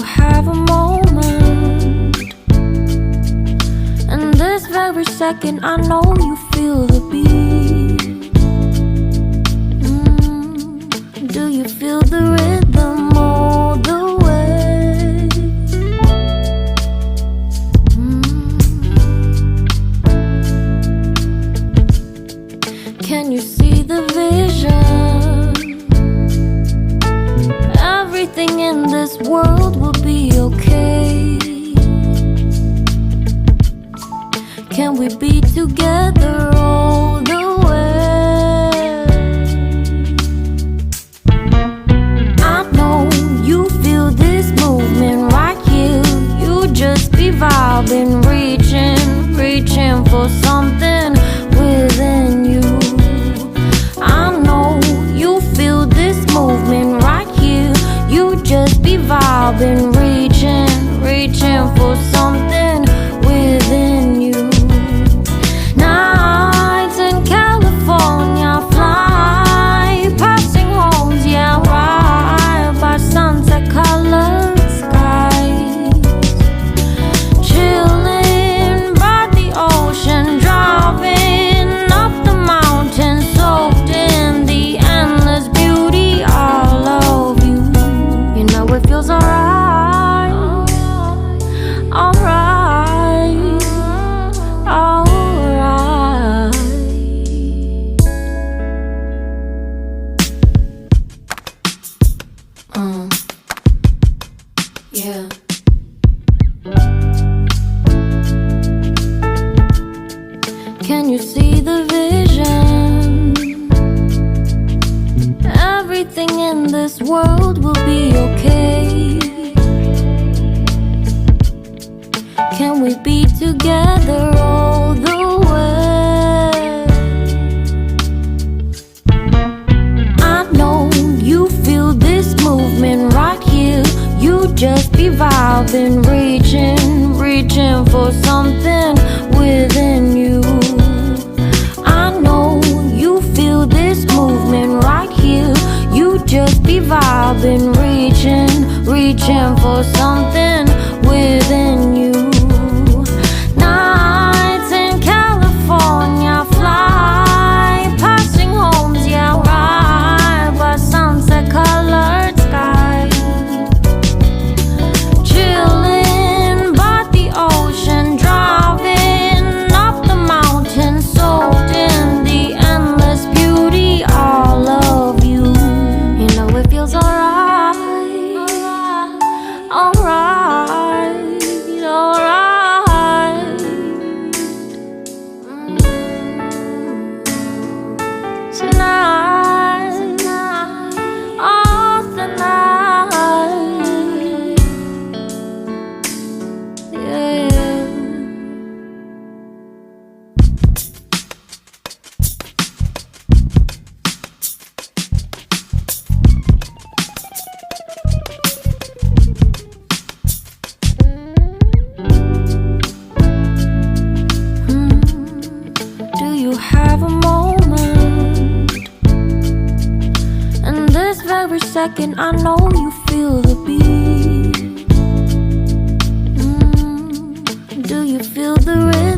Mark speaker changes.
Speaker 1: have a moment? And this very second I know you feel the beat. Do you feel the rhythm all the way? Can you see the vision? Everything in this world will be okay. Can we be together all the way? I know you feel this movement right here. You just be vibing, reaching for something within you. I know you feel this movement right here. You just be vibing, reaching for something within you. Nights in California, fly passing homes, yeah, right by sunset colored skies. Chilling by the ocean, driving up the mountain, soaked in the endless beauty all of you. You know it feels alright, alright, alright. Yeah. Can you see the vision? Everything in this world will be okay. Can we be together all the way? I know you feel this movement right here. You just be vibing, reaching for something within you. I know you feel this movement right here. You just be vibing, reaching for something within you. Nights in California, fly passing homes, yeah, right by sunset colored skies. Chilling by the ocean, driving up the mountain, soaked in the endless beauty all of you. You know it feels alright, alright, alright. Tonight, oh tonight, yeah. Do you have a moment? And this very second I know you feel the beat. Do you feel the rhythm?